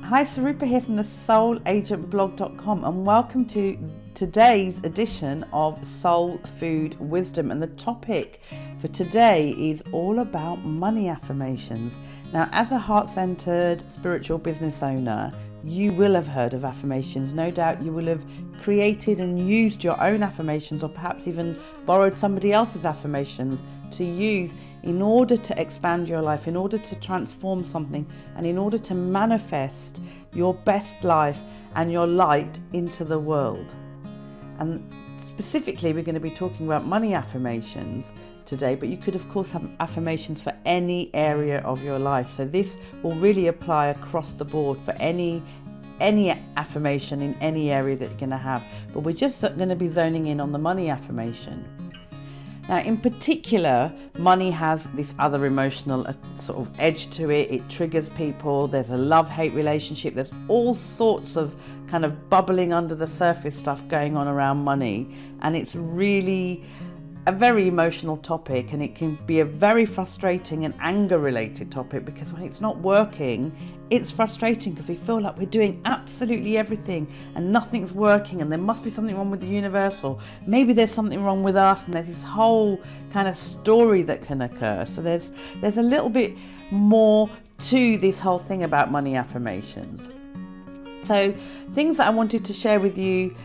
Hi, Sarupa here from the soulagentblog.com, and welcome to today's edition of Soul Food Wisdom. And the topic for today is all about money affirmations. Now, as a heart-centered spiritual business owner, you will have heard of affirmations. No doubt you will have created and used your own affirmations, or perhaps even borrowed somebody else's affirmations to use in order to expand your life, in order to transform something, and in order to manifest your best life and your light into the world. And specifically, we're going to be talking about money affirmations today, but you could of course have affirmations for any area of your life. So this will really apply across the board for any affirmation in any area that you're going to have. But we're just going to be zoning in on the money affirmation. Now, in particular, money has this other emotional sort of edge to it. It triggers people. There's a love-hate relationship. There's all sorts of kind of bubbling under the surface stuff going on around money. And it's really a very emotional topic, and it can be a very frustrating and anger-related topic, because when it's not working, it's frustrating because we feel like we're doing absolutely everything and nothing's working, and there must be something wrong with the universe, or maybe there's something wrong with us, and there's this whole kind of story that can occur. So there's a little bit more to this whole thing about money affirmations. So things that I wanted to share with you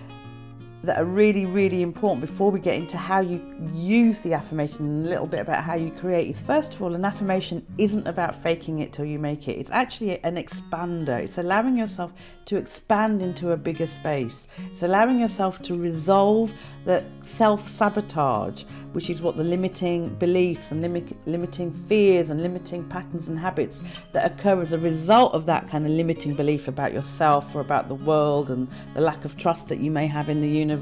that are really, really important before we get into how you use the affirmation and a little bit about how you create is, first of all, an affirmation isn't about faking it till you make it. It's actually an expander. It's allowing yourself to expand into a bigger space. It's allowing yourself to resolve the self-sabotage, which is what the limiting beliefs and limiting fears and limiting patterns and habits that occur as a result of that kind of limiting belief about yourself or about the world, and the lack of trust that you may have in the universe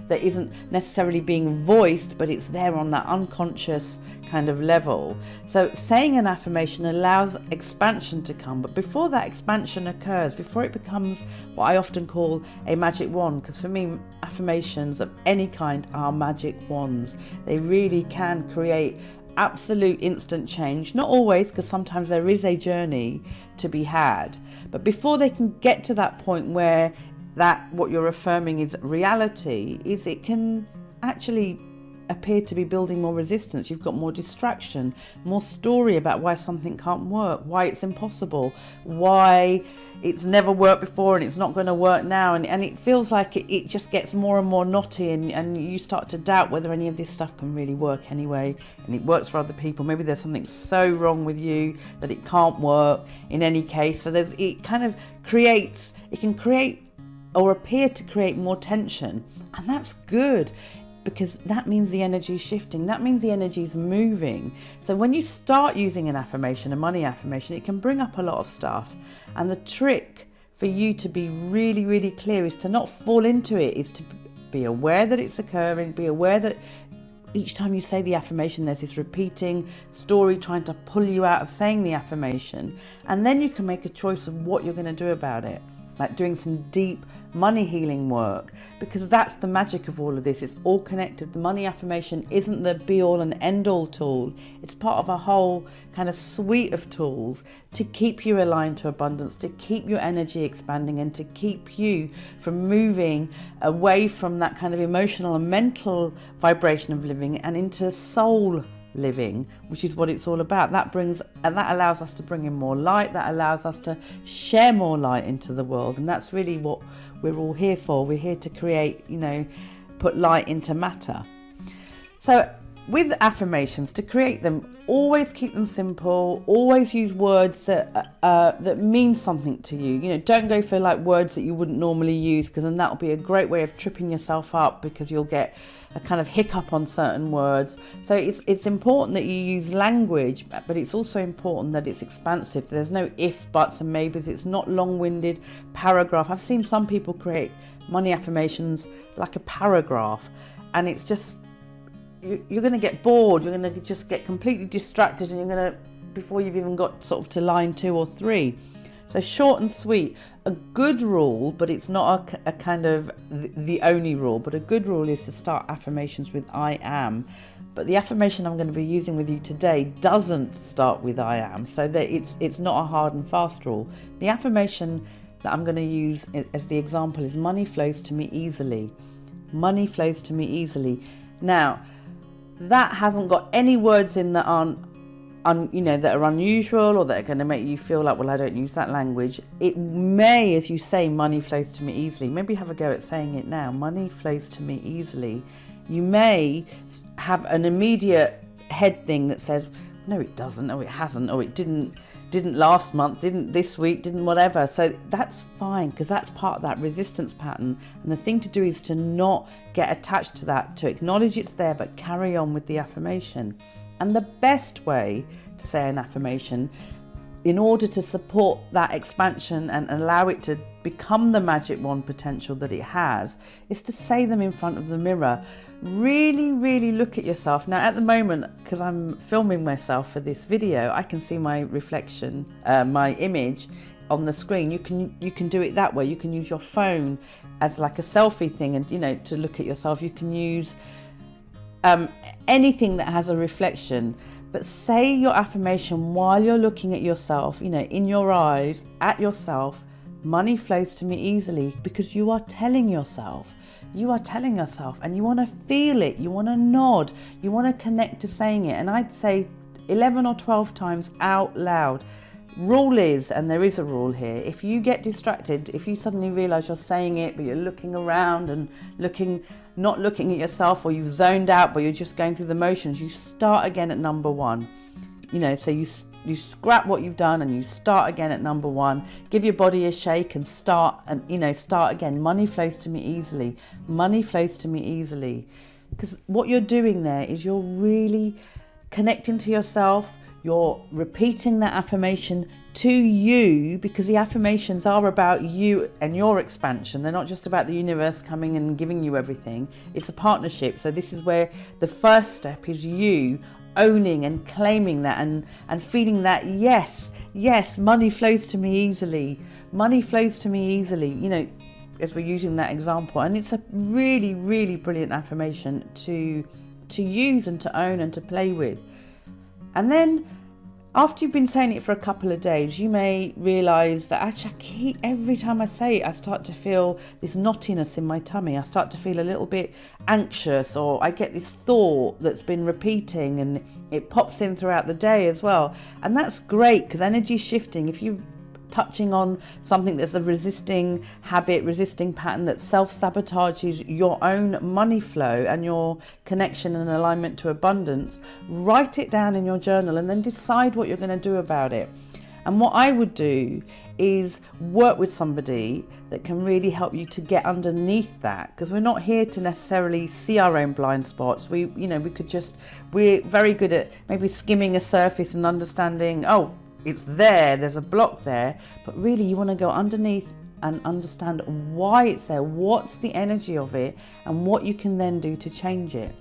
that isn't necessarily being voiced, but it's there on that unconscious kind of level. So saying an affirmation allows expansion to come, but before that expansion occurs, before it becomes what I often call a magic wand, because for me, affirmations of any kind are magic wands. They really can create absolute instant change. Not always, because sometimes there is a journey to be had, but before they can get to that point where that what you're affirming is reality, is it can actually appear to be building more resistance. You've got more distraction, more story about why something can't work, why it's impossible, why it's never worked before and it's not going to work now, and it feels like it just gets more and more knotty, and you start to doubt whether any of this stuff can really work anyway, and it works for other people. Maybe there's something so wrong with you that it can't work in any case. So it can create or appear to create more tension, and that's good, because that means the energy is shifting. That means the energy is moving. So when you start using an affirmation, a money affirmation, it can bring up a lot of stuff. And the trick for you to be really, really clear is to not fall into it, is to be aware that it's occurring, be aware that each time you say the affirmation, there's this repeating story trying to pull you out of saying the affirmation. And then you can make a choice of what you're going to do about it, like doing some deep money healing work, because that's the magic of all of this. It's all connected. The money affirmation isn't the be all and end all tool. It's part of a whole kind of suite of tools to keep you aligned to abundance, to keep your energy expanding, and to keep you from moving away from that kind of emotional and mental vibration of living and into soul living, which is what it's all about. That allows us to bring in more light. That allows us to share more light into the world, and that's really what we're all here for. We're here to create, put light into matter. So with affirmations, to create them, always keep them simple. Always use words that mean something to you. Don't go for like words that you wouldn't normally use, because then that'll be a great way of tripping yourself up, because you'll get a kind of hiccup on certain words. So it's important that you use language, but it's also important that it's expansive. There's no ifs, buts and maybes. It's not long-winded paragraph. I've seen some people create money affirmations like a paragraph, and it's just, you're going to get bored. You're going to just get completely distracted, and you're going to, before you've even got sort of to line 2 or 3. So short and sweet. A good rule, but it's not a kind of the only rule, but a good rule is to start affirmations with I am. But the affirmation I'm going to be using with you today doesn't start with I am, so that it's not a hard and fast rule. The affirmation that I'm going to use as the example is money flows to me easily. Money flows to me easily. Now, that hasn't got any words in that aren't that are unusual or that are going to make you feel like, well, I don't use that language. It may, as you say, money flows to me easily. Maybe have a go at saying it now. Money flows to me easily. You may have an immediate head thing that says, no, it doesn't, or it hasn't, or it didn't last month, didn't this week, didn't whatever. So that's fine, because that's part of that resistance pattern. And the thing to do is to not get attached to that, to acknowledge it's there, but carry on with the affirmation. And the best way to say an affirmation, in order to support that expansion and allow it to become the magic wand potential that it has, is to say them in front of the mirror. Really, really look at yourself. Now, at the moment, because I'm filming myself for this video, I can see my reflection, my image on the screen. You can do it that way. You can use your phone as like a selfie thing, and to look at yourself. You can use anything that has a reflection, but say your affirmation while you're looking at yourself, in your eyes, at yourself. Money flows to me easily, because you are telling yourself, and you want to feel it, you want to nod, you want to connect to saying it. And I'd say 11 or 12 times out loud. Rule is, and there is a rule here, if you get distracted, if you suddenly realize you're saying it but you're looking around and not looking at yourself, or you've zoned out but you're just going through the motions, you start again at number 1. So you scrap what you've done and you start again at number 1. Give your body a shake and start again. Money flows to me easily. Money flows to me easily. Because what you're doing there is you're really connecting to yourself. You're repeating that affirmation to you, because the affirmations are about you and your expansion. They're not just about the universe coming and giving you everything. It's a partnership. So this is where the first step is you owning and claiming that and feeling that, yes, money flows to me easily. Money flows to me easily, as we're using that example. And it's a really, really brilliant affirmation to use and to own and to play with. And then after you've been saying it for a couple of days, you may realize that actually every time I say it, I start to feel this knottiness in my tummy. I start to feel a little bit anxious, or I get this thought that's been repeating, and it pops in throughout the day as well. And that's great, because energy's shifting. If you're touching on something that's a resisting habit, resisting pattern that self-sabotages your own money flow and your connection and alignment to abundance, write it down in your journal and then decide what you're going to do about it. And what I would do is work with somebody that can really help you to get underneath that, because we're not here to necessarily see our own blind spots. We're very good at maybe skimming a surface and understanding, it's there's a block there, but really you want to go underneath and understand why it's there, what's the energy of it, and what you can then do to change it.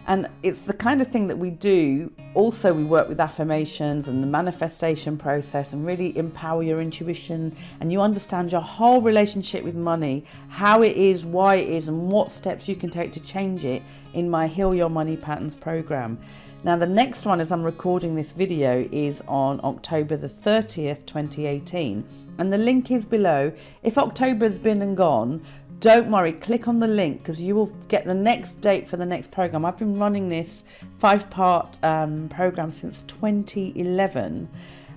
And it's the kind of thing that we do. Also, we work with affirmations and the manifestation process, and really empower your intuition, and you understand your whole relationship with money, how it is, why it is, and what steps you can take to change it in my Heal Your Money Patterns program. Now, the next one, as I'm recording this video, is on October the 30th, 2018. And the link is below. If October's been and gone, don't worry, click on the link, because you will get the next date for the next program. I've been running this 5-part program since 2011.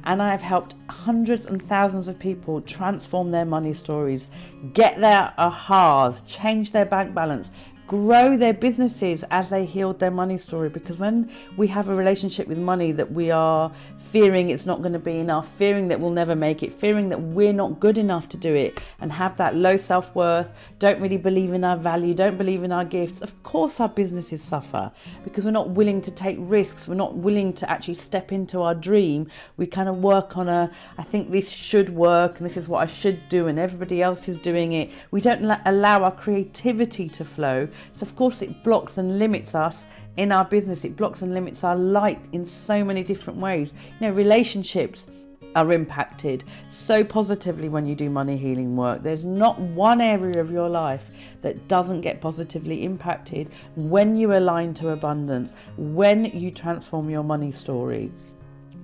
And I have helped hundreds and thousands of people transform their money stories, get their ahas, change their bank balance, grow their businesses as they healed their money story. Because when we have a relationship with money that we are fearing it's not going to be enough, fearing that we'll never make it, fearing that we're not good enough to do it, and have that low self-worth, don't really believe in our value, don't believe in our gifts, of course our businesses suffer, because we're not willing to take risks. We're not willing to actually step into our dream. We kind of work on I think this should work, and this is what I should do, and everybody else is doing it. We don't allow our creativity to flow. So of course it blocks and limits us in our business. It blocks and limits our light in so many different ways. Relationships. are impacted so positively when you do money healing work. There's not one area of your life that doesn't get positively impacted when you align to abundance, when you transform your money story.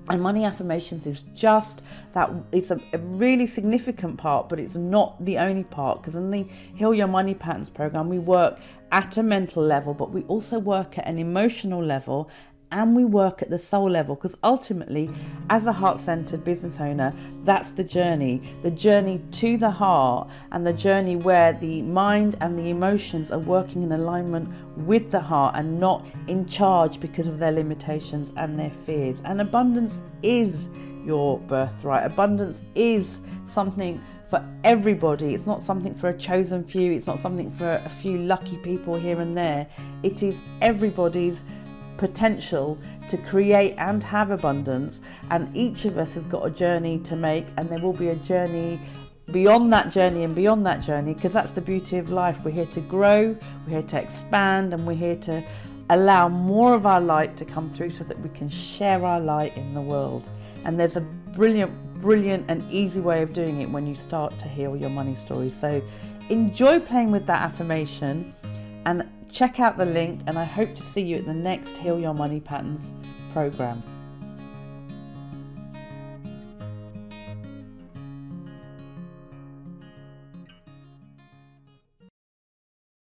And Money Affirmations is just that. It's a really significant part, but it's not the only part, because in the Heal Your Money Patterns program, we work at a mental level, but we also work at an emotional level, and we work at the soul level, because ultimately, as a heart-centered business owner, that's the journey to the heart, and the journey where the mind and the emotions are working in alignment with the heart and not in charge because of their limitations and their fears. And abundance is your birthright. Abundance is something for everybody. It's not something for a chosen few. It's not something for a few lucky people here and there. It is everybody's potential to create and have abundance, and each of us has got a journey to make, and there will be a journey beyond that journey and beyond that journey, because that's the beauty of life. We're here to grow, we're here to expand, and we're here to allow more of our light to come through so that we can share our light in the world. And there's a brilliant and easy way of doing it when you start to heal your money story. So enjoy playing with that affirmation, and check out the link, and I hope to see you at the next Heal Your Money Patterns program.